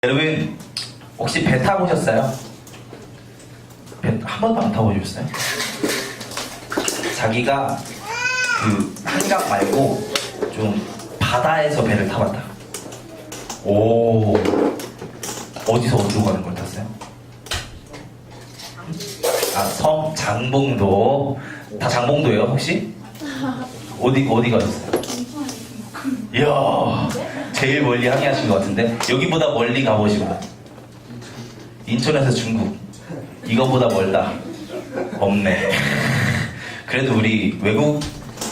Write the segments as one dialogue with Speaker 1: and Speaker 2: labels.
Speaker 1: 여러분 혹시 배 타보셨어요? 배 한 번도 안 타보셨어요? 자기가 그 한강 말고 좀 바다에서 배를 타봤다. 오, 어디서 어디로 가는 걸 탔어요? 아, 섬 장봉도. 다 장봉도예요 혹시? 어디 가셨어요? 이야, 제일 멀리 항해하신 것 같은데. 여기보다 멀리 가보시고 인천에서 중국, 이거보다 멀다 없네. 그래도 우리 외국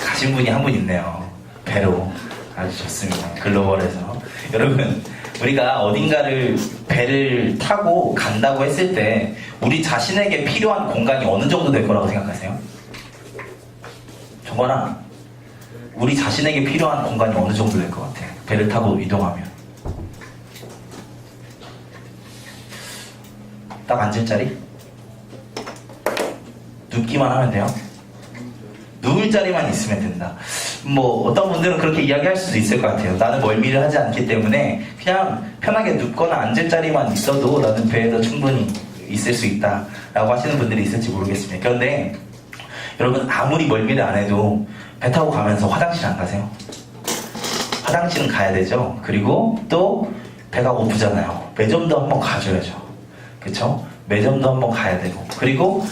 Speaker 1: 가신 분이 한 분 있네요. 배로. 아주 좋습니다. 글로벌에서. 여러분, 우리가 어딘가를 배를 타고 간다고 했을 때 우리 자신에게 필요한 공간이 어느 정도 될 거라고 생각하세요? 저거랑 우리 자신에게 필요한 공간이 어느 정도 될 것 같아요? 배를 타고 이동하면 딱 앉을 자리? 눕기만 하면 돼요? 누울 자리만 있으면 된다. 뭐 어떤 분들은 그렇게 이야기할 수도 있을 것 같아요. 나는 멀미를 하지 않기 때문에 그냥 편하게 눕거나 앉을 자리만 있어도 나는 배에도 충분히 있을 수 있다 라고 하시는 분들이 있을지 모르겠습니다. 그런데 여러분, 아무리 멀미를 안 해도 배 타고 가면서 화장실 안 가세요? 화장실은 가야 되죠. 그리고 또 배가 고프잖아요. 매점도 한번 가줘야죠. 그쵸? 매점도 한번 가야 되고, 그리고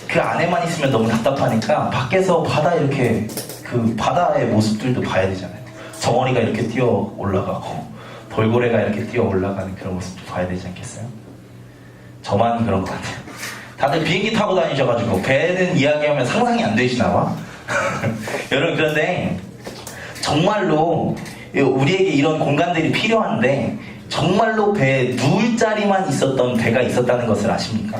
Speaker 1: 그 안에만 있으면 너무 답답하니까 밖에서 바다, 이렇게 그 바다의 모습들도 봐야 되잖아요. 정어리가 이렇게 뛰어 올라가고 돌고래가 이렇게 뛰어 올라가는 그런 모습도 봐야 되지 않겠어요? 저만 그런 것 같아요. 다들 비행기 타고 다니셔가지고 배는 이야기하면 상상이 안 되시나 봐. 여러분, 그런데 정말로 우리에게 이런 공간들이 필요한데 정말로 배에 누울 자리만 있었던 배가 있었다는 것을 아십니까?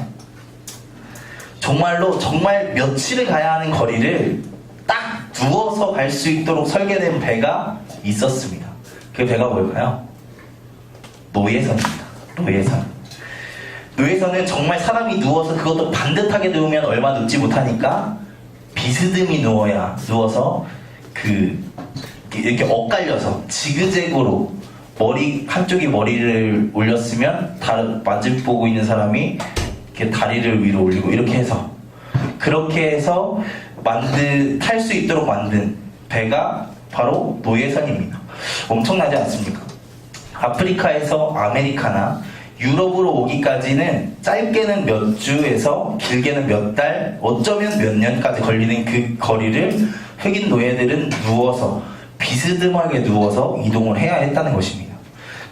Speaker 1: 정말로 정말 며칠을 가야 하는 거리를 딱 누워서 갈 수 있도록 설계된 배가 있었습니다. 그 배가 뭘까요? 노예선입니다. 노예선. 노예선은 정말 사람이 누워서, 그것도 반듯하게 누우면 얼마 눕지 못하니까 비스듬히 누워서 이렇게 엇갈려서 지그재그로 한쪽이 머리를 올렸으면 맞을 보고 있는 사람이 이렇게 다리를 위로 올리고 그렇게 해서 탈 수 있도록 만든 배가 바로 노예선입니다. 엄청나지 않습니까? 아프리카에서 아메리카나 유럽으로 오기까지는 짧게는 몇 주에서 길게는 몇 달, 어쩌면 몇 년까지 걸리는 그 거리를 흑인 노예들은 비스듬하게 누워서 이동을 해야 했다는 것입니다.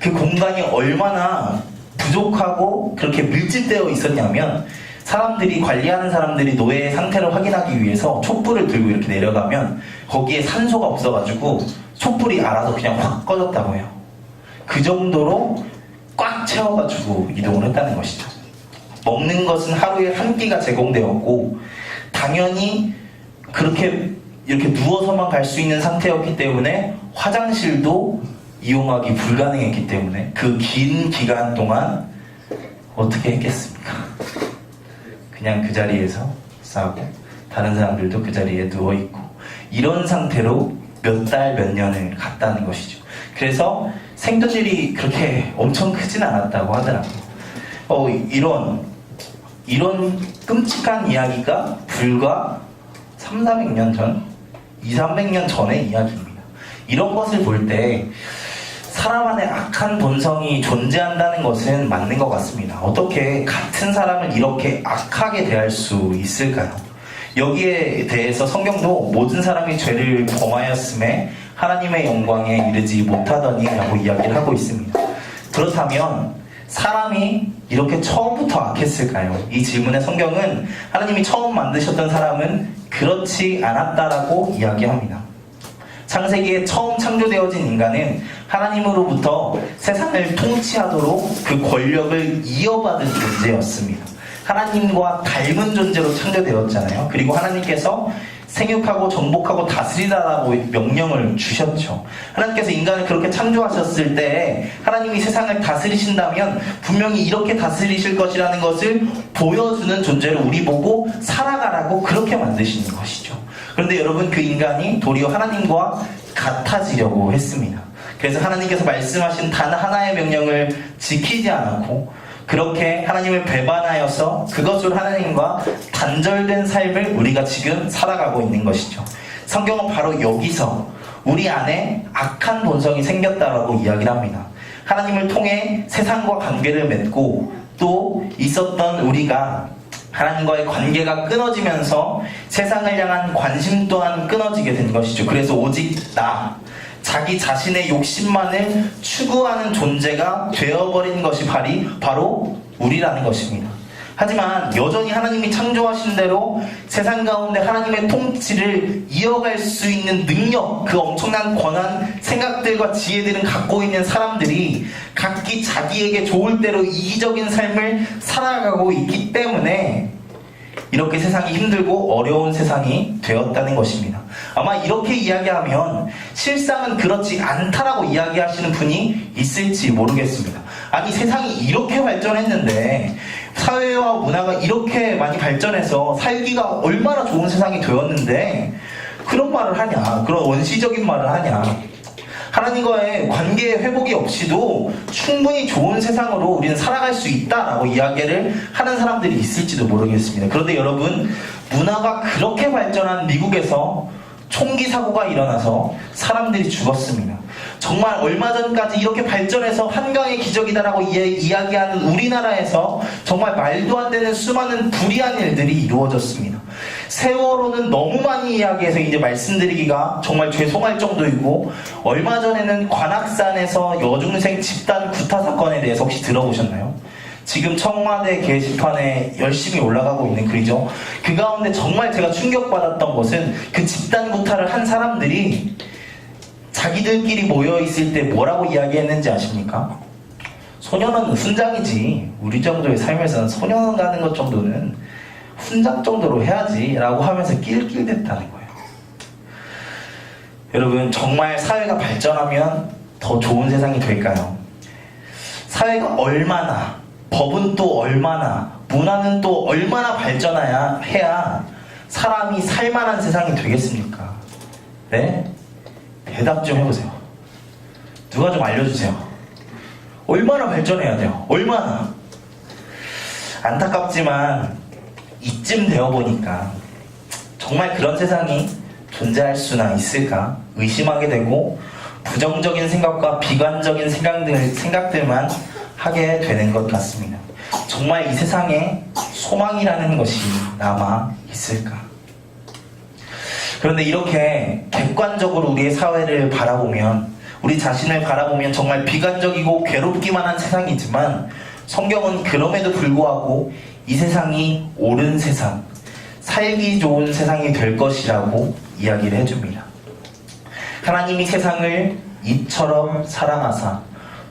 Speaker 1: 그 공간이 얼마나 부족하고 그렇게 밀집되어 있었냐면, 관리하는 사람들이 노예의 상태를 확인하기 위해서 촛불을 들고 이렇게 내려가면 거기에 산소가 없어가지고 촛불이 알아서 그냥 확 꺼졌다고 해요. 그 정도로 꽉 채워가지고 이동을 했다는 것이죠. 먹는 것은 하루에 한 끼가 제공되었고, 당연히 이렇게 누워서만 갈 수 있는 상태였기 때문에 화장실도 이용하기 불가능했기 때문에 그 긴 기간 동안 어떻게 했겠습니까? 그냥 그 자리에서 싸고 다른 사람들도 그 자리에 누워있고, 이런 상태로 몇 달, 몇 년을 갔다는 것이죠. 그래서 생존율이 그렇게 엄청 크진 않았다고 하더라고요. 이런 끔찍한 이야기가 불과 300년 전, 200~300년 전의 이야기입니다. 이런 것을 볼 때 사람 안에 악한 본성이 존재한다는 것은 맞는 것 같습니다. 어떻게 같은 사람을 이렇게 악하게 대할 수 있을까요? 여기에 대해서 성경도 모든 사람이 죄를 범하였음에 하나님의 영광에 이르지 못하더니 라고 이야기를 하고 있습니다. 그렇다면 사람이 이렇게 처음부터 악했을까요? 이 질문에 성경은 하나님이 처음 만드셨던 사람은 그렇지 않았다라고 이야기합니다. 창세기에 처음 창조되어진 인간은 하나님으로부터 세상을 통치하도록 그 권력을 이어받은 존재였습니다. 하나님과 닮은 존재로 창조되었잖아요. 그리고 하나님께서 생육하고 정복하고 다스리라라고 명령을 주셨죠. 하나님께서 인간을 그렇게 창조하셨을 때 하나님이 세상을 다스리신다면 분명히 이렇게 다스리실 것이라는 것을 보여주는 존재로 우리 보고 살아가라고 그렇게 만드시는 것이죠. 그런데 여러분, 그 인간이 도리어 하나님과 같아지려고 했습니다. 그래서 하나님께서 말씀하신 단 하나의 명령을 지키지 않았고 그렇게 하나님을 배반하여서 그것으로 하나님과 단절된 삶을 우리가 지금 살아가고 있는 것이죠. 성경은 바로 여기서 우리 안에 악한 본성이 생겼다라고 이야기를 합니다. 하나님을 통해 세상과 관계를 맺고 또 있었던 우리가 하나님과의 관계가 끊어지면서 세상을 향한 관심 또한 끊어지게 된 것이죠. 그래서 오직 자기 자신의 욕심만을 추구하는 존재가 되어버린 것이 바로 우리라는 것입니다. 하지만 여전히 하나님이 창조하신 대로 세상 가운데 하나님의 통치를 이어갈 수 있는 능력, 그 엄청난 권한, 생각들과 지혜들은 갖고 있는 사람들이 각기 자기에게 좋을 대로 이기적인 삶을 살아가고 있기 때문에 이렇게 세상이 힘들고 어려운 세상이 되었다는 것입니다. 아마 이렇게 이야기하면 실상은 그렇지 않다라고 이야기하시는 분이 있을지 모르겠습니다. 아니, 세상이 이렇게 발전했는데, 사회와 문화가 이렇게 많이 발전해서 살기가 얼마나 좋은 세상이 되었는데 그런 말을 하냐, 그런 원시적인 말을 하냐. 하나님과의 관계 회복이 없이도 충분히 좋은 세상으로 우리는 살아갈 수 있다라고 이야기를 하는 사람들이 있을지도 모르겠습니다. 그런데 여러분, 문화가 그렇게 발전한 미국에서 총기 사고가 일어나서 사람들이 죽었습니다. 정말 얼마 전까지 이렇게 발전해서 한강의 기적이다라고 이야기하는 우리나라에서 정말 말도 안 되는 수많은 불의한 일들이 이루어졌습니다. 세월호는 너무 많이 이야기해서 이제 말씀드리기가 정말 죄송할 정도이고, 얼마 전에는 관악산에서 여중생 집단 구타 사건에 대해서 혹시 들어보셨나요? 지금 청와대 게시판에 열심히 올라가고 있는 글이죠. 그 가운데 정말 제가 충격받았던 것은 그 집단 구타를 한 사람들이 자기들끼리 모여있을 때 뭐라고 이야기했는지 아십니까? 소년은 훈장이지, 우리 정도의 삶에서는 소년 가는 것 정도는 훈장 정도로 해야지 라고 하면서 낄낄댔다는 거예요. 여러분, 정말 사회가 발전하면 더 좋은 세상이 될까요? 사회가 얼마나, 법은 또 얼마나, 문화는 또 얼마나 해야 사람이 살만한 세상이 되겠습니까? 네? 대답 좀 해보세요. 누가 좀 알려주세요. 얼마나 발전해야 돼요? 얼마나? 안타깝지만 이쯤 되어보니까 정말 그런 세상이 존재할 수나 있을까 의심하게 되고, 부정적인 생각과 비관적인 생각들만 하게 되는 것 같습니다. 정말 이 세상에 소망이라는 것이 남아 있을까? 그런데 이렇게 객관적으로 우리의 사회를 바라보면, 우리 자신을 바라보면 정말 비관적이고 괴롭기만 한 세상이지만, 성경은 그럼에도 불구하고 이 세상이 옳은 세상, 살기 좋은 세상이 될 것이라고 이야기를 해줍니다. 하나님이 세상을 이처럼 사랑하사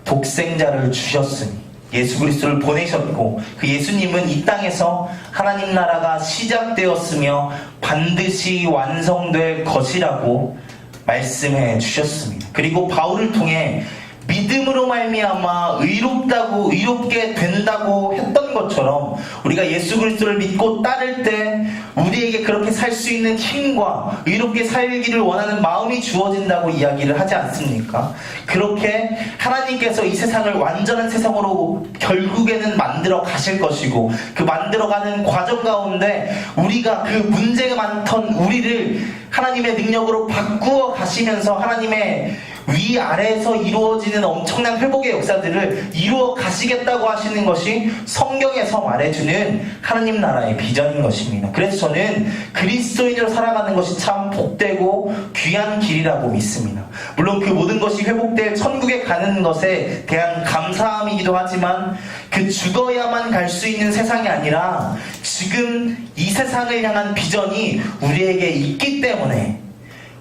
Speaker 1: 독생자를 주셨으니, 예수 그리스도를 보내셨고, 그 예수님은 이 땅에서 하나님 나라가 시작되었으며 반드시 완성될 것이라고 말씀해 주셨습니다. 그리고 바울을 통해 믿음으로 말미암아 의롭게 된다고 했던 것처럼, 우리가 예수 그리스도를 믿고 따를 때 우리에게 그렇게 살 수 있는 힘과 의롭게 살기를 원하는 마음이 주어진다고 이야기를 하지 않습니까? 그렇게 하나님께서 이 세상을 완전한 세상으로 결국에는 만들어 가실 것이고, 그 만들어가는 과정 가운데 우리가 그 문제가 많던 우리를 하나님의 능력으로 바꾸어 가시면서 하나님의 위아래에서 이루어지는 엄청난 회복의 역사들을 이루어 가시겠다고 하시는 것이 성경에서 말해주는 하나님 나라의 비전인 것입니다. 그래서 저는 그리스도인으로 살아가는 것이 참 복되고 귀한 길이라고 믿습니다. 물론 그 모든 것이 회복될 천국에 가는 것에 대한 감사함이기도 하지만, 그 죽어야만 갈 수 있는 세상이 아니라 지금 이 세상을 향한 비전이 우리에게 있기 때문에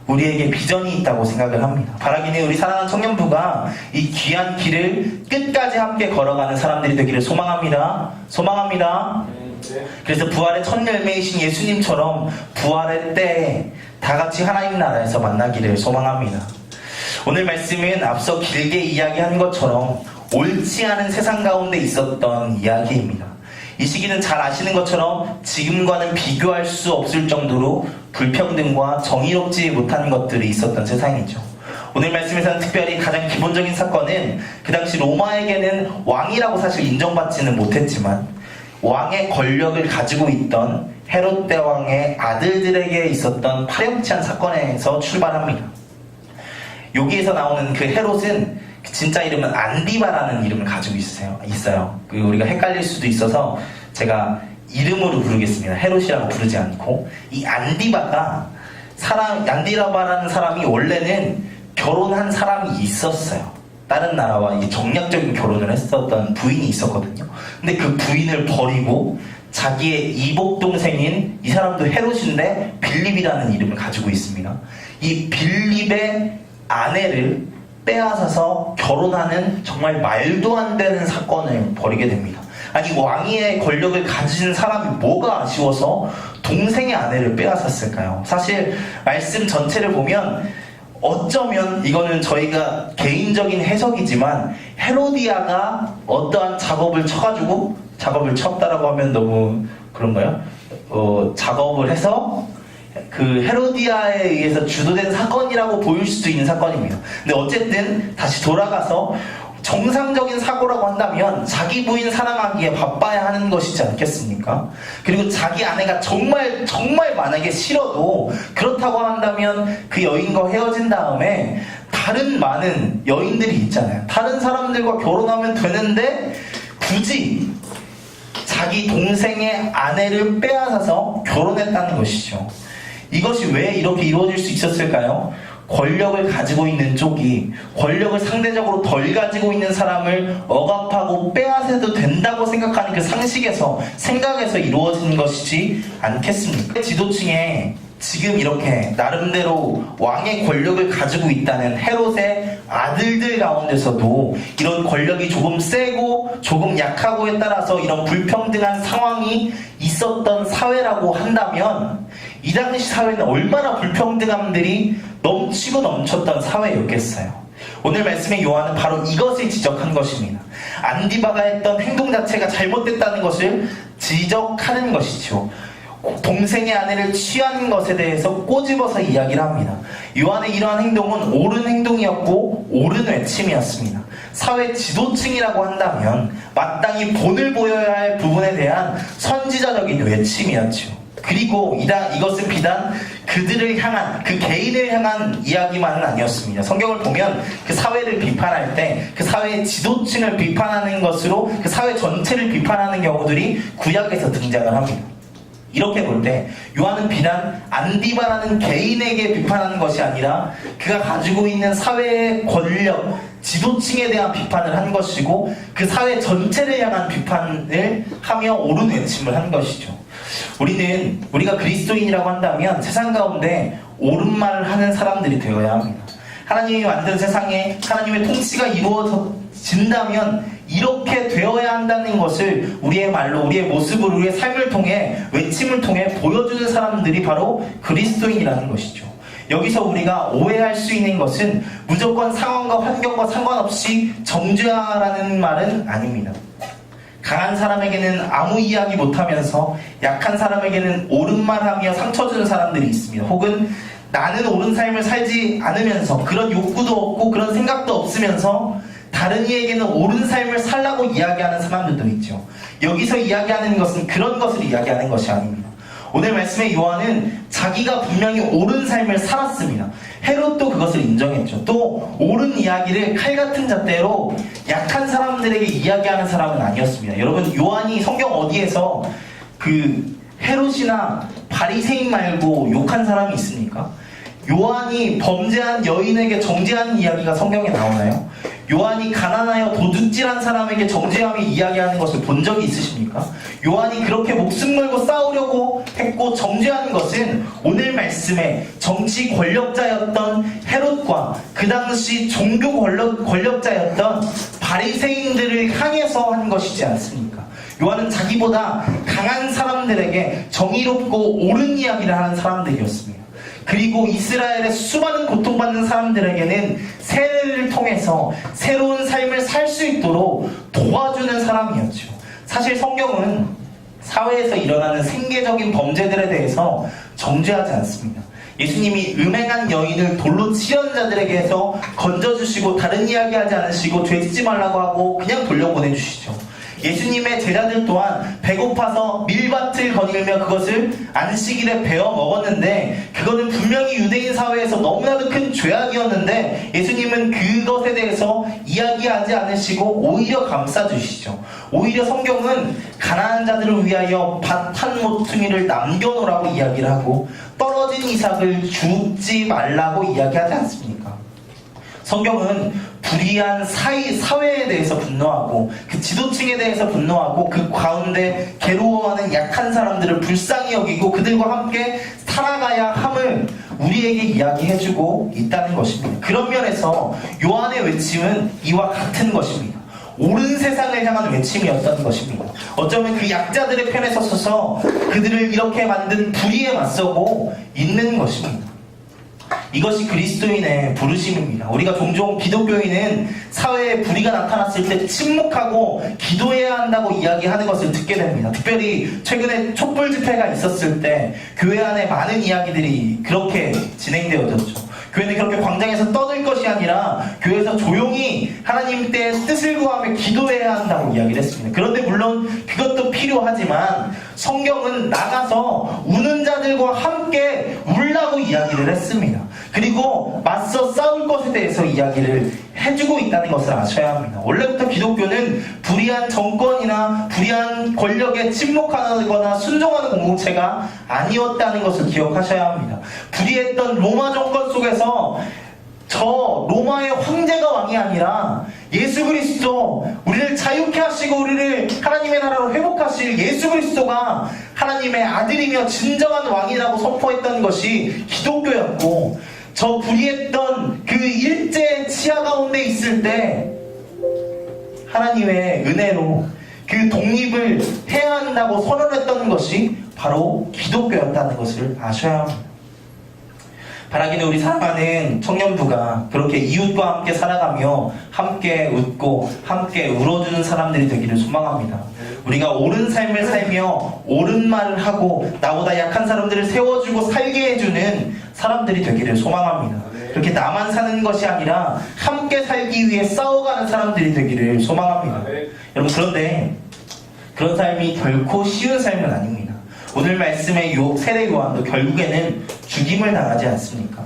Speaker 1: 우리에게 비전이 있다고 생각을 합니다. 바라기는 우리 사랑하는 청년부가 이 귀한 길을 끝까지 함께 걸어가는 사람들이 되기를 소망합니다. 그래서 부활의 첫 열매이신 예수님처럼 부활의 때에 다 같이 하나님 나라에서 만나기를 소망합니다. 오늘 말씀은 앞서 길게 이야기한 것처럼 옳지 않은 세상 가운데 있었던 이야기입니다. 이 시기는 잘 아시는 것처럼 지금과는 비교할 수 없을 정도로 불평등과 정의롭지 못한 것들이 있었던 세상이죠. 오늘 말씀에서는 특별히 가장 기본적인 사건은 그 당시 로마에게는 왕이라고 사실 인정받지는 못했지만 왕의 권력을 가지고 있던 헤롯 대왕의 아들들에게 있었던 파렴치한 사건에서 출발합니다. 여기에서 나오는 그 헤롯은 진짜 이름은 안디바라는 이름을 가지고 있어요. 우리가 헷갈릴 수도 있어서 제가 이름으로 부르겠습니다. 헤롯이라고 부르지 않고. 이 안디바라는 사람이 원래는 결혼한 사람이 있었어요. 다른 나라와 정략적인 결혼을 했었던 부인이 있었거든요. 근데 그 부인을 버리고 자기의 이복 동생인, 이 사람도 헤롯인데 빌립이라는 이름을 가지고 있습니다. 이 빌립의 아내를 빼앗아서 결혼하는 정말 말도 안 되는 사건을 벌이게 됩니다. 아니, 왕위의 권력을 가진 사람이 뭐가 아쉬워서 동생의 아내를 빼앗았을까요? 사실 말씀 전체를 보면 어쩌면 이거는 저희가 개인적인 해석이지만 헤로디아가 어떠한 작업을 쳐가지고, 작업을 쳤다라고 하면 너무 그런가요? 작업을 해서 그 헤로디아에 의해서 주도된 사건이라고 보일 수도 있는 사건입니다. 근데 어쨌든 다시 돌아가서 정상적인 사고라고 한다면 자기 부인 사랑하기에 바빠야 하는 것이지 않겠습니까? 그리고 자기 아내가 정말 만약에 싫어도 그렇다고 한다면 그 여인과 헤어진 다음에 다른 많은 여인들이 있잖아요. 다른 사람들과 결혼하면 되는데 굳이 자기 동생의 아내를 빼앗아서 결혼했다는 것이죠. 이것이 왜 이렇게 이루어질 수 있었을까요? 권력을 가지고 있는 쪽이 권력을 상대적으로 덜 가지고 있는 사람을 억압하고 빼앗아도 된다고 생각하는 그 생각에서 이루어진 것이지 않겠습니까? 지도층에 지금 이렇게 나름대로 왕의 권력을 가지고 있다는 헤롯의 아들들 가운데서도 이런 권력이 조금 세고 조금 약하고에 따라서 이런 불평등한 상황이 있었던 사회라고 한다면 이 당시 사회는 얼마나 불평등함들이 넘치고 넘쳤던 사회였겠어요. 오늘 말씀의 요한은 바로 이것을 지적한 것입니다. 안디바가 했던 행동 자체가 잘못됐다는 것을 지적하는 것이죠. 동생의 아내를 취한 것에 대해서 꼬집어서 이야기를 합니다. 요한의 이러한 행동은 옳은 행동이었고 옳은 외침이었습니다. 사회 지도층이라고 한다면 마땅히 본을 보여야 할 부분에 대한 선지자적인 외침이었죠. 그리고 이것은 비단 그들을 향한, 그 개인을 향한 이야기만은 아니었습니다. 성경을 보면 그 사회를 비판할 때 그 사회의 지도층을 비판하는 것으로 그 사회 전체를 비판하는 경우들이 구약에서 등장을 합니다. 이렇게 볼 때 요한은 비단 안디바라는 개인에게 비판하는 것이 아니라 그가 가지고 있는 사회의 권력, 지도층에 대한 비판을 한 것이고 그 사회 전체를 향한 비판을 하며 옳은 외침을 한 것이죠. 우리가 그리스도인이라고 한다면 세상 가운데 옳은 말을 하는 사람들이 되어야 합니다. 하나님이 만든 세상에 하나님의 통치가 이루어진다면 이렇게 되어야 한다는 것을 우리의 말로, 우리의 모습으로, 우리의 삶을 통해, 외침을 통해 보여주는 사람들이 바로 그리스도인이라는 것이죠. 여기서 우리가 오해할 수 있는 것은 무조건 상황과 환경과 상관없이 정죄하라는 말은 아닙니다. 강한 사람에게는 아무 이야기 못하면서 약한 사람에게는 옳은 말하며 상처 주는 사람들이 있습니다. 혹은 나는 옳은 삶을 살지 않으면서 그런 욕구도 없고 그런 생각도 없으면서 다른 이에게는 옳은 삶을 살라고 이야기하는 사람들도 있죠. 여기서 이야기하는 것은 그런 것을 이야기하는 것이 아닙니다. 오늘 말씀의 요한은 자기가 분명히 옳은 삶을 살았습니다. 헤롯도 그것을 인정했죠. 또 옳은 이야기를 칼같은 잣대로 약한 사람들에게 이야기하는 사람은 아니었습니다. 여러분, 요한이 성경 어디에서 그 헤롯이나 바리새인 말고 욕한 사람이 있습니까? 요한이 범죄한 여인에게 정죄하는 이야기가 성경에 나오나요? 요한이 가난하여 도둑질한 사람에게 정죄하며 이야기하는 것을 본 적이 있으십니까? 요한이 그렇게 목숨 걸고 싸우려고 했고 정죄하는 것은 오늘 말씀에 정치 권력자였던 헤롯과 그 당시 종교 권력자였던 바리새인들을 향해서 한 것이지 않습니까? 요한은 자기보다 강한 사람들에게 정의롭고 옳은 이야기를 하는 사람들이었습니다. 그리고 이스라엘의 수많은 고통받는 사람들에게는 세례를 통해서 새로운 삶을 살 수 있도록 도와주는 사람이었죠. 사실 성경은 사회에서 일어나는 생계적인 범죄들에 대해서 정죄하지 않습니다. 예수님이 음행한 여인을 돌로 치려는 자들에게서 건져주시고 다른 이야기하지 않으시고 죄짓지 말라고 하고 그냥 돌려보내주시죠. 예수님의 제자들 또한 배고파서 밀밭을 거닐며 그것을 안식일에 베어 먹었는데 그거는 분명히 유대인 사회에서 너무나도 큰 죄악이었는데 예수님은 그것에 대해서 이야기하지 않으시고 오히려 감싸주시죠. 오히려 성경은 가난한 자들을 위하여 밭 한 모퉁이를 남겨놓으라고 이야기를 하고 떨어진 이삭을 줍지 말라고 이야기하지 않습니까? 성경은 불의한 사회에 대해서 분노하고 그 지도층에 대해서 분노하고 그 가운데 괴로워하는 약한 사람들을 불쌍히 여기고 그들과 함께 살아가야 함을 우리에게 이야기해주고 있다는 것입니다. 그런 면에서 요한의 외침은 이와 같은 것입니다. 옳은 세상을 향한 외침이었던 것입니다. 어쩌면 그 약자들의 편에 서서 그들을 이렇게 만든 불의에 맞서고 있는 것입니다. 이것이 그리스도인의 부르심입니다. 우리가 종종 기독교인은 사회에 불의가 나타났을 때 침묵하고 기도해야 한다고 이야기하는 것을 듣게 됩니다. 특별히 최근에 촛불 집회가 있었을 때 교회 안에 많은 이야기들이 그렇게 진행되어졌죠. 교회는 그렇게 광장에서 떠들 것이 아니라 교회에서 조용히 하나님께 뜻을 구하며 기도해야 한다고 이야기를 했습니다. 그런데 물론 그것도 필요하지만 성경은 나가서 우는 자들과 함께 울라고 이야기를 했습니다. 그리고 맞서 싸울 것에 대해서 이야기를 해주고 있다는 것을 아셔야 합니다. 원래부터 기독교는 불의한 정권이나 불의한 권력에 침묵하거나 순종하는 공동체가 아니었다는 것을 기억하셔야 합니다. 불의했던 로마 정권 속에서 저 로마의 황제가 왕이 아니라 예수 그리스도, 우리를 자유케 하시고 우리를 하나님의 나라로 회복하실 예수 그리스도가 하나님의 아들이며 진정한 왕이라고 선포했던 것이 기독교였고, 저 불의했던 그 일제 치하 가운데 있을 때 하나님의 은혜로 그 독립을 해야 한다고 선언했던 것이 바로 기독교였다는 것을 아셔야 합니다. 바라기는 우리 사랑하는 청년부가 그렇게 이웃과 함께 살아가며 함께 웃고 함께 울어주는 사람들이 되기를 소망합니다. 우리가 옳은 삶을 살며 옳은 말을 하고 나보다 약한 사람들을 세워주고 살게 해주는 사람들이 되기를 소망합니다. 그렇게 나만 사는 것이 아니라 함께 살기 위해 싸워가는 사람들이 되기를 소망합니다. 여러분, 그런데 그런 삶이 결코 쉬운 삶은 아닙니다. 오늘 말씀의 세례 요한도 결국에는 죽임을 당하지 않습니까?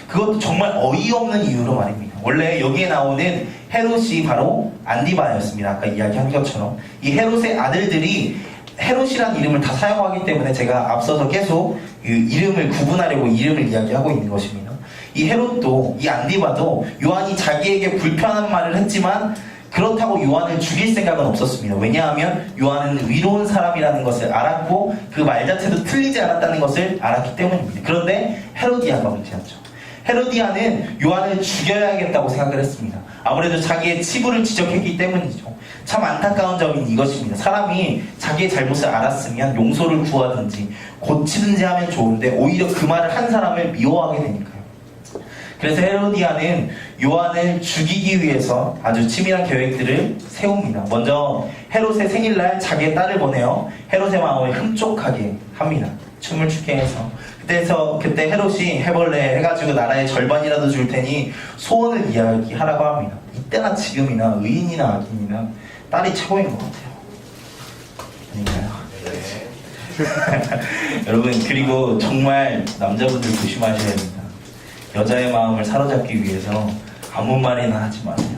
Speaker 1: 그것도 정말 어이없는 이유로 말입니다. 원래 여기에 나오는 헤롯이 바로 안디바였습니다. 아까 이야기한 것처럼 이 헤롯의 아들들이 헤롯이라는 이름을 다 사용하기 때문에 제가 앞서서 계속 이름을 구분하려고 이름을 이야기하고 있는 것입니다. 이 헤롯도, 이 안디바도 요한이 자기에게 불편한 말을 했지만 그렇다고 요한을 죽일 생각은 없었습니다. 왜냐하면 요한은 위로운 사람이라는 것을 알았고 그 말 자체도 틀리지 않았다는 것을 알았기 때문입니다. 그런데 헤로디아가 문제였죠. 헤로디아는 요한을 죽여야겠다고 생각을 했습니다. 아무래도 자기의 치부를 지적했기 때문이죠. 참 안타까운 점인 이것입니다. 사람이 자기의 잘못을 알았으면 용서를 구하든지 고치든지 하면 좋은데 오히려 그 말을 한 사람을 미워하게 되니까요. 그래서 헤로디아는 요한을 죽이기 위해서 아주 치밀한 계획들을 세웁니다. 먼저 헤롯의 생일날 자기의 딸을 보내어 헤롯의 마음을 흡족하게 합니다. 춤을 추게 해서. 그때 헤롯이 해볼래 해가지고 나라의 절반이라도 줄 테니 소원을 이야기하라고 합니다. 이때나 지금이나 의인이나 악인이나 딸이 최고인 것 같아요. 아닌가요? 네. 여러분, 그리고 정말 남자분들 조심하셔야 됩니다. 여자의 마음을 사로잡기 위해서 아무 말이나 하지 마세요.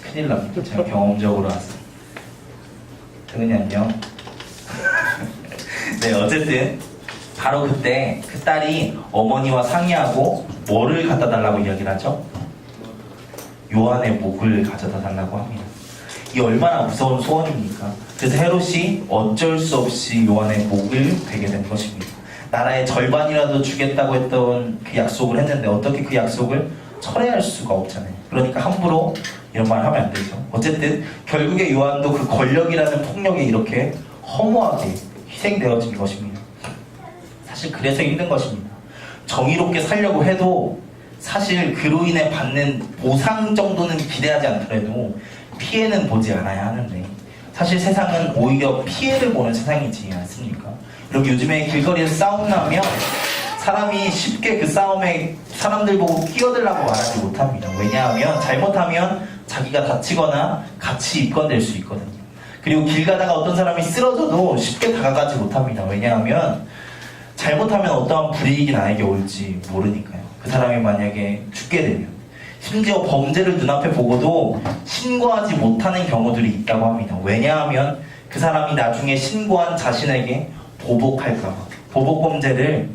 Speaker 1: 큰일 납니다. 제가 경험적으로 왔어요. 태근이 안녕. 네, 어쨌든 바로 그때 그 딸이 어머니와 상의하고 뭐를 갖다 달라고 이야기를 하죠? 요한의 목을 가져다 달라고 합니다. 이 얼마나 무서운 소원입니까? 그래서 헤롯이 어쩔 수 없이 요한의 목을 베게 된 것입니다. 나라의 절반이라도 주겠다고 했던 그 약속을 했는데 어떻게 그 약속을 철회할 수가 없잖아요. 그러니까 함부로 이런 말 하면 안 되죠. 어쨌든 결국에 요한도 그 권력이라는 폭력에 이렇게 허무하게 희생되어진 것입니다. 사실 그래서 힘든 것입니다. 정의롭게 살려고 해도 사실 그로 인해 받는 보상 정도는 기대하지 않더라도 피해는 보지 않아야 하는데 사실 세상은 오히려 피해를 보는 세상이지 않습니까? 그리고 요즘에 길거리에서 싸움 나면 사람이 쉽게 그 싸움에 사람들 보고 끼어들라고 말하지 못합니다. 왜냐하면 잘못하면 자기가 다치거나 같이 입건될 수 있거든요. 그리고 길 가다가 어떤 사람이 쓰러져도 쉽게 다가가지 못합니다. 왜냐하면 잘못하면 어떠한 불이익이 나에게 올지 모르니까요. 그 사람이 만약에 죽게 되면, 심지어 범죄를 눈앞에 보고도 신고하지 못하는 경우들이 있다고 합니다. 왜냐하면 그 사람이 나중에 신고한 자신에게 보복할까봐, 보복범죄를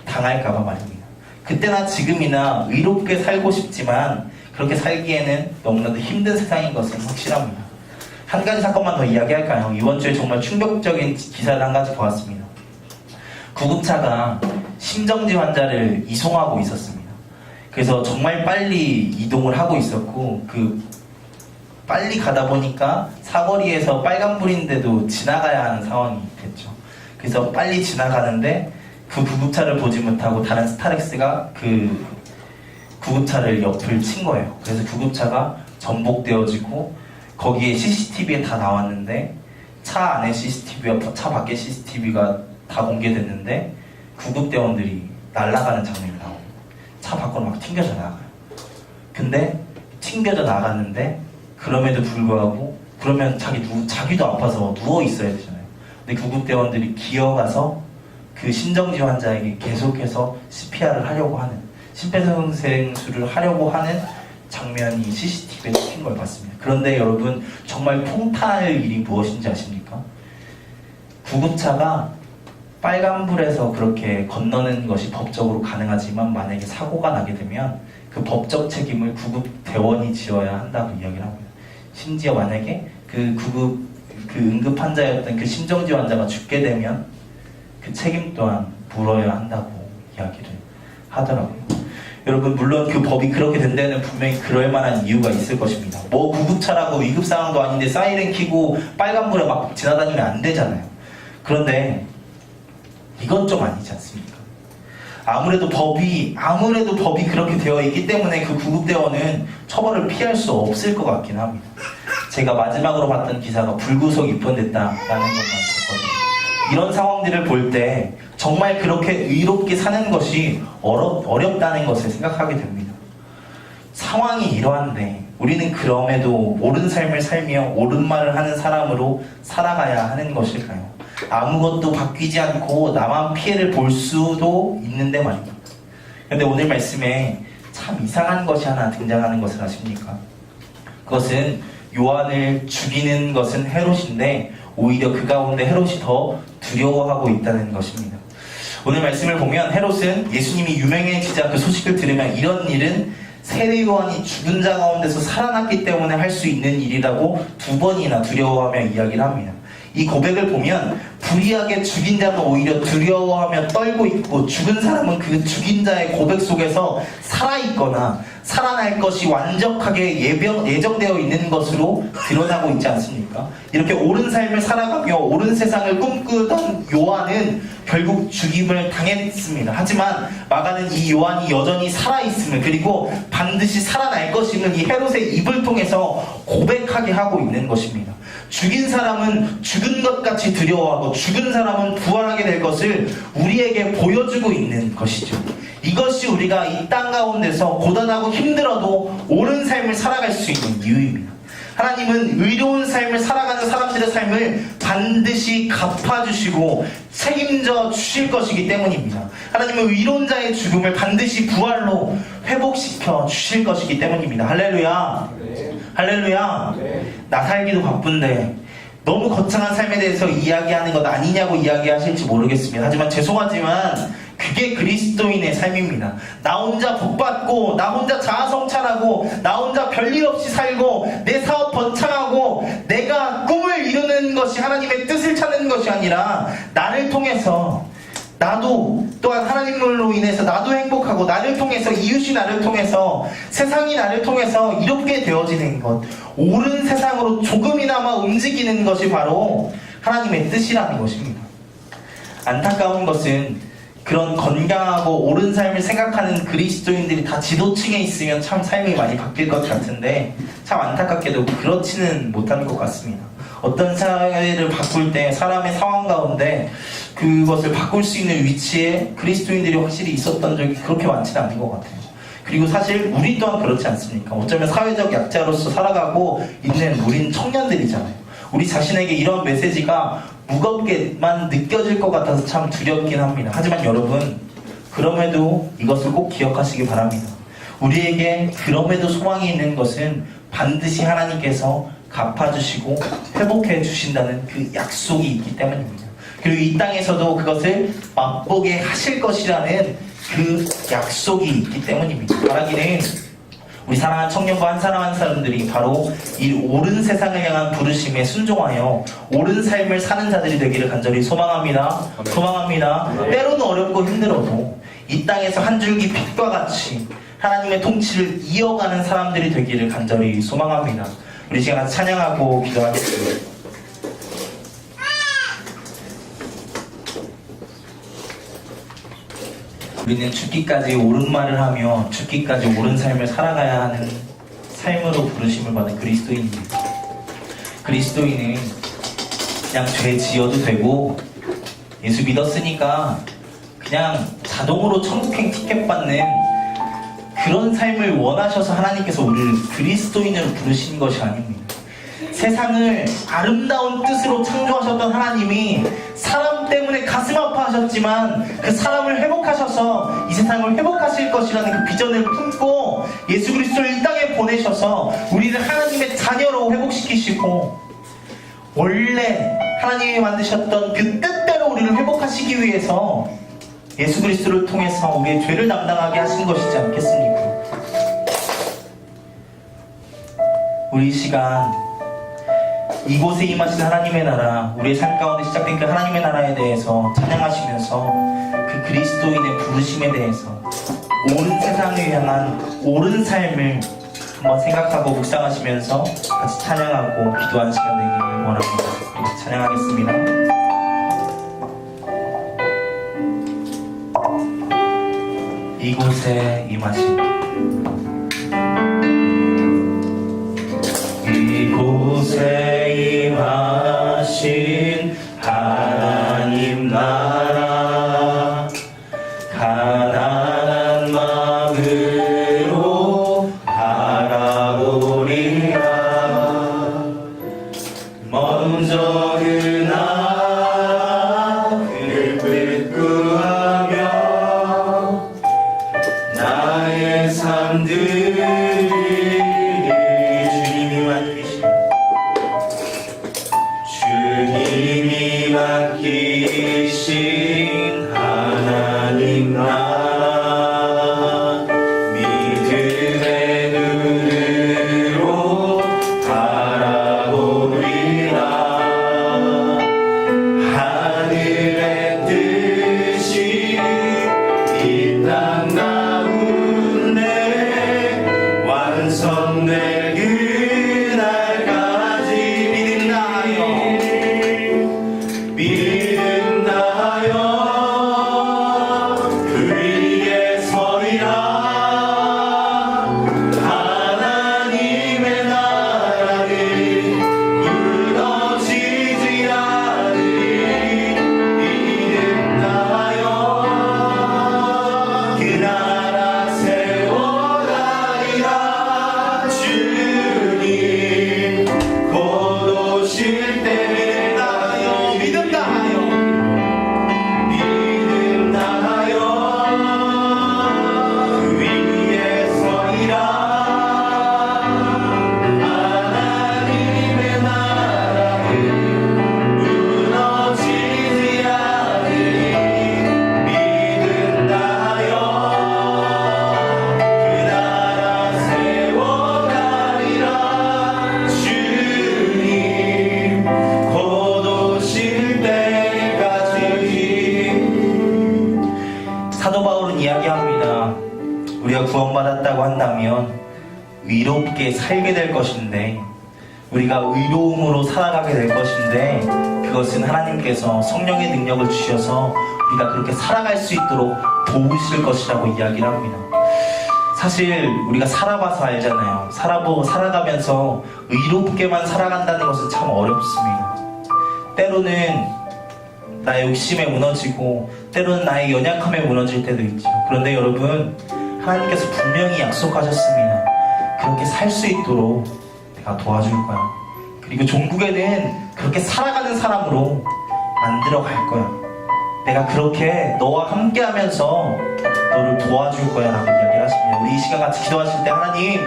Speaker 1: 당할까봐 말입니다. 그때나 지금이나 의롭게 살고 싶지만 그렇게 살기에는 너무나도 힘든 세상인 것은 확실합니다. 한 가지 사건만 더 이야기할까요? 이번 주에 정말 충격적인 기사를 한 가지 보았습니다. 구급차가 심정지 환자를 이송하고 있었습니다. 그래서 정말 빨리 이동을 하고 있었고, 빨리 가다 보니까 사거리에서 빨간불인데도 지나가야 하는 상황이 됐죠. 그래서 빨리 지나가는데 그 구급차를 보지 못하고 다른 스타렉스가 그 구급차를 옆을 친 거예요. 그래서 구급차가 전복되어지고, 거기에 CCTV에 다 나왔는데 차 안에 CCTV와 차 밖에 CCTV가 다 공개됐는데 구급대원들이 날아가는 장면이 나옵니다. 차 밖으로 막 튕겨져 나가요. 근데 튕겨져 나갔는데 그럼에도 불구하고, 그러면 자기도 아파서 누워 있어야 되잖아요. 근데 구급대원들이 기어가서 그 심정지 환자에게 계속해서 CPR을 하려고 하는, 심폐소생술을 하려고 하는 장면이 CCTV에 찍힌 걸 봤습니다. 그런데 여러분, 정말 통탄할 일이 무엇인지 아십니까? 구급차가 빨간불에서 그렇게 건너는 것이 법적으로 가능하지만 만약에 사고가 나게 되면 그 법적 책임을 구급대원이 지어야 한다고 이야기를 합니다. 심지어 만약에 그 응급 환자였던 그 심정지 환자가 죽게 되면 그 책임 또한 물어야 한다고 이야기를 하더라고요. 여러분, 물론 그 법이 그렇게 된 데는 분명히 그럴 만한 이유가 있을 것입니다. 뭐 구급차라고 위급 상황도 아닌데 사이렌 켜고 빨간불에 막 지나다니면 안 되잖아요. 그런데 이건 좀 아니지 않습니까? 아무래도 법이 그렇게 되어 있기 때문에 그 구급대원은 처벌을 피할 수 없을 것 같긴 합니다. 제가 마지막으로 봤던 기사가 불구속 입건됐다라는 것만 봤거든요. 이런 상황들을 볼 때 정말 그렇게 의롭게 사는 것이 어렵다는 것을 생각하게 됩니다. 상황이 이러한데 우리는 그럼에도 옳은 삶을 살며 옳은 말을 하는 사람으로 살아가야 하는 것일까요? 아무것도 바뀌지 않고 나만 피해를 볼 수도 있는데 말입니다. 그런데 오늘 말씀에 참 이상한 것이 하나 등장하는 것을 아십니까? 그것은 요한을 죽이는 것은 헤롯인데 오히려 그 가운데 헤롯이 더 두려워하고 있다는 것입니다. 오늘 말씀을 보면 헤롯은 예수님이 유명해지자 그 소식을 들으면 이런 일은 세례 요한이 죽은 자 가운데서 살아났기 때문에 할 수 있는 일이라고 2번이나 두려워하며 이야기를 합니다. 이 고백을 보면 불의하게 죽인 자는 오히려 두려워하며 떨고 있고, 죽은 사람은 그 죽인 자의 고백 속에서 살아있거나 살아날 것이 완벽하게 예정되어 있는 것으로 드러나고 있지 않습니까? 이렇게 옳은 삶을 살아가며 옳은 세상을 꿈꾸던 요한은 결국 죽임을 당했습니다. 하지만 마가는 이 요한이 여전히 살아있음을, 그리고 반드시 살아날 것임을 이 헤롯의 입을 통해서 고백하게 하고 있는 것입니다. 죽인 사람은 죽은 것 같이 두려워하고 죽은 사람은 부활하게 될 것을 우리에게 보여주고 있는 것이죠. 이것이 우리가 이 땅 가운데서 고단하고 힘들어도 옳은 삶을 살아갈 수 있는 이유입니다. 하나님은 의로운 삶을 살아가는 사람들의 삶을 반드시 갚아주시고 책임져 주실 것이기 때문입니다. 하나님은 의로운 자의 죽음을 반드시 부활로 회복시켜 주실 것이기 때문입니다. 할렐루야. 네. 할렐루야. 네. 나 살기도 바쁜데 너무 거창한 삶에 대해서 이야기하는 것 아니냐고 이야기하실지 모르겠습니다. 하지만 죄송하지만 그게 그리스도인의 삶입니다. 나 혼자 복받고, 나 혼자 자아성찰하고, 나 혼자 별일 없이 살고, 내 사업 번창하고, 내가 꿈을 이루는 것이 하나님의 뜻을 찾는 것이 아니라 나를 통해서, 나도 또한 하나님으로 인해서 나도 행복하고, 나를 통해서 이웃이 나를 통해서, 세상이 나를 통해서 이롭게 되어지는 것, 옳은 세상으로 조금이나마 움직이는 것이 바로 하나님의 뜻이라는 것입니다. 안타까운 것은 그런 건강하고 옳은 삶을 생각하는 그리스도인들이 다 지도층에 있으면 참 삶이 많이 바뀔 것 같은데 참 안타깝게도 그렇지는 못한 것 같습니다. 어떤 사회를 바꿀 때 사람의 상황 가운데 그것을 바꿀 수 있는 위치에 그리스도인들이 확실히 있었던 적이 그렇게 많지는 않은 것 같아요. 그리고 사실 우리 또한 그렇지 않습니까? 어쩌면 사회적 약자로서 살아가고 있는 우린 청년들이잖아요. 우리 자신에게 이런 메시지가 무겁게만 느껴질 것 같아서 참 두렵긴 합니다. 하지만 여러분, 그럼에도 이것을 꼭 기억하시기 바랍니다. 우리에게 그럼에도 소망이 있는 것은 반드시 하나님께서 갚아주시고 회복해 주신다는 그 약속이 있기 때문입니다. 그리고 이 땅에서도 그것을 맛보게 하실 것이라는 그 약속이 있기 때문입니다. 바라기는 우리 사랑하는 청년과 한 사람 한 사람들이 바로 이 옳은 세상을 향한 부르심에 순종하여 옳은 삶을 사는 자들이 되기를 간절히 소망합니다. 소망합니다. 때로는 어렵고 힘들어도 이 땅에서 한 줄기 빛과 같이 하나님의 통치를 이어가는 사람들이 되기를 간절히 소망합니다. 우리 시간 같이 찬양하고 기도하겠습니다. 우리는 죽기까지 옳은 말을 하며 죽기까지 옳은 삶을 살아가야 하는 삶으로 부르심을 받은 그리스도인입니다. 그리스도인은 그냥 죄 지어도 되고 예수 믿었으니까 그냥 자동으로 천국행 티켓 받는 그런 삶을 원하셔서 하나님께서 우리를 그리스도인으로 부르신 것이 아닙니다. 세상을 아름다운 뜻으로 창조하셨던 하나님이 사람 때문에 가슴 아파하셨지만 그 사람을 회복하셔서 이 세상을 회복하실 것이라는 그 비전을 품고 예수 그리스도를 이 땅에 보내셔서 우리를 하나님의 자녀로 회복시키시고 원래 하나님이 만드셨던 그 뜻대로 우리를 회복하시기 위해서 예수 그리스도를 통해서 우리의 죄를 담당하게 하신 것이지 않겠습니까? 우리 이 시간 이곳에 임하신 하나님의 나라, 우리의 삶 가운데 시작된 그 하나님의 나라에 대해서 찬양하시면서 그 그리스도인의 부르심에 대해서 옳은 세상을 향한 옳은 삶을 한번 생각하고 묵상하시면서 같이 찬양하고 기도하는 시간 되기를 원합니다. 찬양하겠습니다. 이곳에 임하신 이곳에 임하신 하나님 나라 가난한 마음으로 바라보리라. 먼저 그 나라 그 뜻 구하며 나의 삶들을 주님이 맡기신 하나님 나라 믿음의 눈으로 바라보리라. 하늘의 뜻이 이 땅 가운데 완성될 그날까지 믿음나여 그 위에 서리라. 하나님의 나라는 무너지지 않으리. 믿음나여 그 나라 세워가리라. 주님 곧 오실 때 사도 바울은 이야기합니다. 우리가 구원받았다고 한다면 의롭게 살게 될 것인데 우리가 의로움으로 살아가게 될 것인데 그것은 하나님께서 성령의 능력을 주셔서 우리가 그렇게 살아갈 수 있도록 도우실 것이라고 이야기를 합니다. 사실 우리가 살아봐서 알잖아요. 살아가면서 의롭게만 살아간다는 것은 참 어렵습니다. 때로는 나의 욕심에 무너지고 때로는 나의 연약함에 무너질 때도 있죠. 그런데 여러분, 하나님께서 분명히 약속하셨습니다. 그렇게 살 수 있도록 내가 도와줄 거야. 그리고 종국에는 그렇게 살아가는 사람으로 만들어 갈 거야. 내가 그렇게 너와 함께 하면서 너를 도와줄 거야 라고 이야기를 하십니다. 우리 이 시간 같이 기도하실 때, 하나님,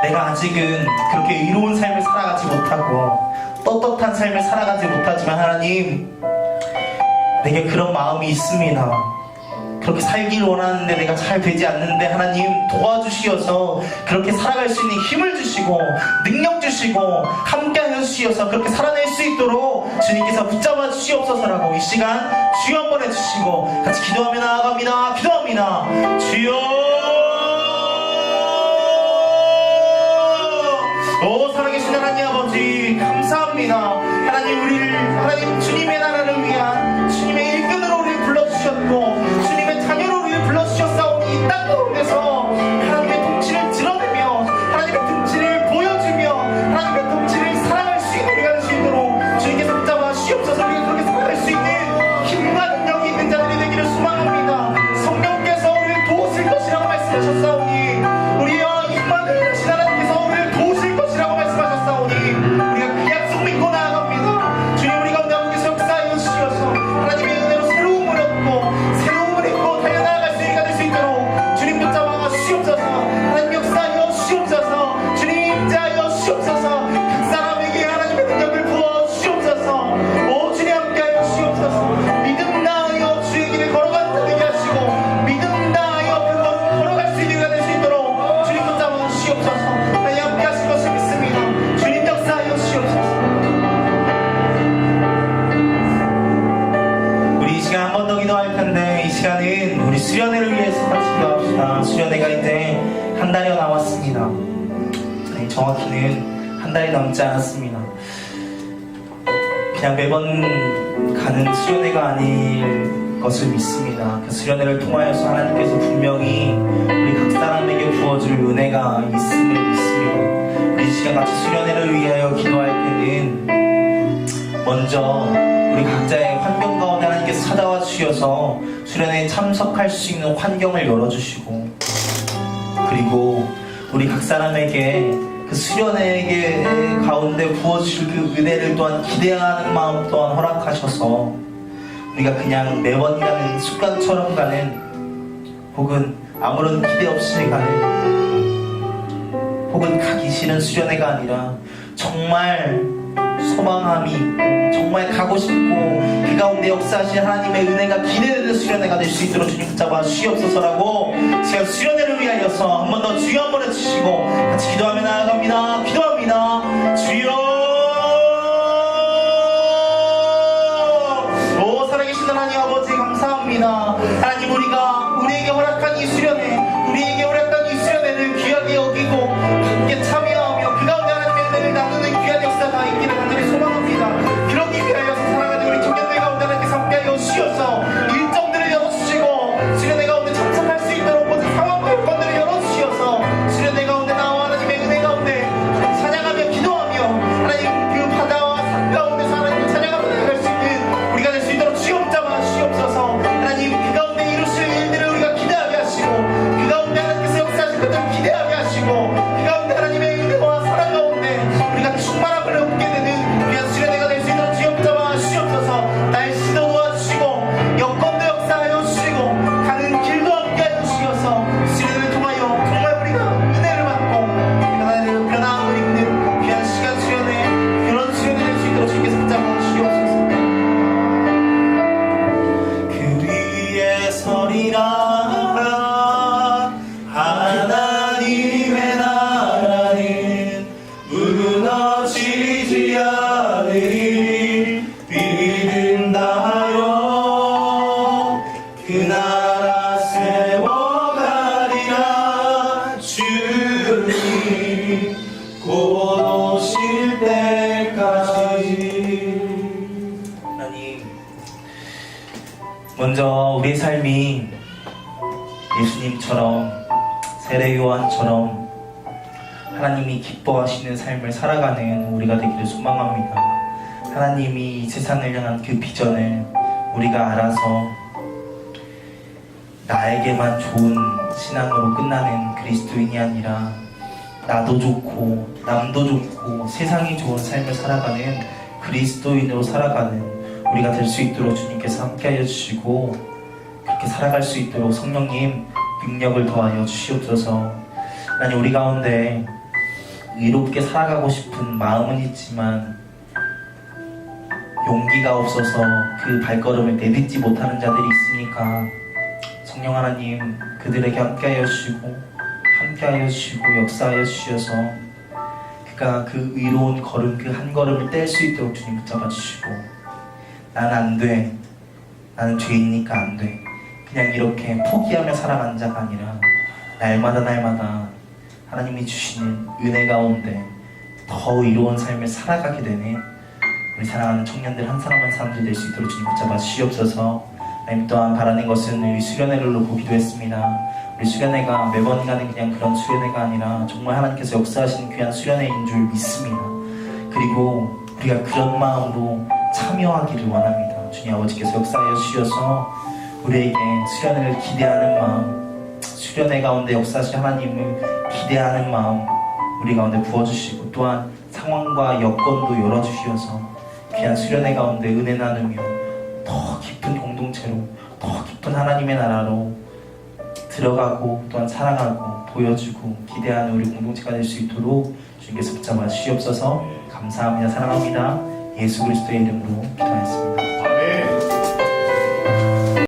Speaker 1: 내가 아직은 그렇게 의로운 삶을 살아가지 못하고 떳떳한 삶을 살아가지 못하지만 하나님, 내게 그런 마음이 있습니다. 그렇게 살길 원하는데 내가 잘 되지 않는데 하나님 도와주시어서 그렇게 살아갈 수 있는 힘을 주시고 능력 주시고 함께하여 주시어서 그렇게 살아낼 수 있도록 주님께서 붙잡아 주시옵소서라고 이 시간 주여 한번 해주시고 같이 기도하며 나아갑니다. 기도합니다. 주여, 오 살아계신 하나님 아버지, 감사합니다. 하나님 주님의 나라를 위한 주님의 일꾼으로 우리를 불러주셨고 주님의 자녀로 우리를 불러주셨사오니 이 땅 가운데서 하나님의 통치를 드러내며 하나님의 통치를 보여주며 하나님의 통치를 살아갈 수 있는 우리가 될 수 있도록 주님께서 붙잡아 주시옵소서. 우리가 그렇게 살아갈 수 있는 힘과 능력이 있는 자들이 되기를 소망합니다. 성령께서 우리를 도우실 것이라고 말씀하셨사오니 우리와 임마누엘 하신 하나님께서 우리를 도우실 것이라고 말씀하셨사오니 우리가 그 약속 믿고 나아갑니다. 주님, 우리 가운데 하나님께서 역사하여 주시어서 하나님의 은혜로 새로움을 얻고 달려나아갈 수 있게 될 수 있도록 주님 붙잡아 주시옵소서. 하나님 역사하여 주시옵소서. 주님 임재하여 주시옵소서. 각 사람에게 하나님의 능력을 부어 주시옵소서. 오 주님 함께하여 주시옵소서. 믿음 다하여 주의 길을 걸어가는 자 되게 하시고 믿음 다하여 그걸 걸어갈 수 있는 이가 될 수 있도록 주님 붙잡아 주시옵소서. 하나님 함께하실 것을 믿습니다. 주님 역사하여 주시옵소서. 우리 이 시간 한 번 더 기도할 텐데, 이 시간은 우리 수련회를 위해서 같이 기도합시다. 수련회가 이제 한 달여 남았습니다. 아니, 정확히는 한 달이 넘지 않았습니다. 그냥 매번 가는 수련회가 아닐 것을 믿습니다. 그 수련회를 통하여서 하나님께서 분명히 우리 각 사람에게 부어줄 은혜가 있음을 믿습니다. 우리 이 시간 같이 수련회를 위하여 기도할 때는 먼저 우리 각자의 환경 가운데 하나님께서 찾아와 주셔서 수련회에 참석할 수 있는 환경을 열어주시고, 그리고 우리 각 사람에게 그 수련회 가운데 부어주실 그 은혜를 또한 기대하는 마음 또한 허락하셔서 우리가 그냥 매번 가는 습관처럼 가는, 혹은 아무런 기대 없이 가는, 혹은 가기 싫은 수련회가 아니라 정말 소망함이 있고 정말 가고 싶고 그 가운데 역사하신 하나님의 은혜가 기대되는 수련회가 될 수 있도록 주님 붙잡아 주시옵소서라고 제가 수련회를 위하여서 한 번 더 주여 한번 해주시고 같이 기도하며 나아갑니다. 기도합니다. 주여, 오 살아계신 하나님 아버지, 감사합니다. 하나님, 우리에게 허락한 이 수련회, 우리에게 허락한 이 수련회를 귀하게 여기고 함께 참여하며 그 가운데 하나님의 은혜를 나누는 귀한 역사가 있기를 간절히 소망합니다. 그러기 위하여서 사랑하는 우리 청년들 가운데 하나님께서 함께하여 주시어서 일정들을 열어주시고 수련회 가운데 참석할 수 있도록 모든 상황과 여건들을 열어주시어서 수련회 가운데 나와 하나님의 은혜 가운데 찬양하며 기도하며 하나님 그 바다와 산 가운데서 하나님을 찬양하며 나아갈 수 있는 우리가 될 수 있도록 주여 붙잡아 주시옵소서. 하나님 그 가운데 이루실 일들을 우리가 기대하게 하시고 그 가운데 하나님께서 역사하실 것들을 기대하게 하시고 그 가운데 하나님의 은혜와 사랑 가운데 우리가 충만함을 얻게 되는 귀한 수련회가 될 수 있도록 주여 붙잡아 주시옵소서. 날씨도 도와주시고 여건도 역사하여 주시고 가는 길도 함께하여 주시어서 수련회를 통하여 정말 우리가 은혜를 받고 변화함을 입는 귀한 시간 수련회, 그런 수련회 될 수 있도록 주님께서 붙잡아 주시옵소서. 그 위에 서리라 하나님의 나라는 무너지지 않으리. 믿음 다하여 그 나라 세워가리라. 주님 곧 오실 때까지. 하나님, 먼저 우리의 삶이 예수님처럼 세례 요한처럼 하나님이 기뻐하시는 삶을 살아가는 우리가 되기를 소망합니다. 하나님이 이 세상을 향한 그 비전을 우리가 알아서 나에게만 좋은 신앙으로 끝나는 그리스도인이 아니라 나도 좋고 남도 좋고 세상이 좋은 삶을 살아가는 그리스도인으로 살아가는 우리가 될 수 있도록 주님께서 함께하여 주시고, 그렇게 살아갈 수 있도록 성령님 능력을 더하여 주시옵소서. 하나님, 우리 가운데 의롭게 살아가고 싶은 마음은 있지만 용기가 없어서 그 발걸음을 내딛지 못하는 자들이 있으니까 성령 하나님 그들에게 함께하여 주시고 역사하여 주셔서 그가 그 의로운 걸음, 그 한 걸음을 뗄 수 있도록 주님 붙잡아 주시고, 난 안 돼, 나는 죄인이니까 안 돼, 그냥 이렇게 포기하며 살아가는 자가 아니라 날마다 하나님이 주시는 은혜 가운데 더 의로운 삶을 살아가게 되는 우리 사랑하는 청년들 한 사람 한 사람들 될 수 있도록 주님 붙잡아 주시옵소서. 하나님, 또한 바라는 것은 우리 수련회를 놓고 기도했습니다. 우리 수련회가 매번 가는 그냥 그런 수련회가 아니라 정말 하나님께서 역사하시는 귀한 수련회인 줄 믿습니다. 그리고 우리가 그런 마음으로 참여하기를 원합니다. 주님 아버지께서 역사하여 주셔서 우리에게 수련회를 기대하는 마음, 수련회 가운데 역사하신 하나님을 기대하는 마음 우리 가운데 부어주시고, 또한 상황과 여건도 열어주시어서 귀한 수련회 가운데 은혜 나누며 더 깊은 공동체로, 더 깊은 하나님의 나라로 들어가고 또한 살아가고 보여주고 기대하는 우리 공동체가 될 수 있도록 주님께서 붙잡아 주시옵소서. 감사합니다. 사랑합니다. 예수 그리스도의 이름으로 기도하였습니다.
Speaker 2: 아멘.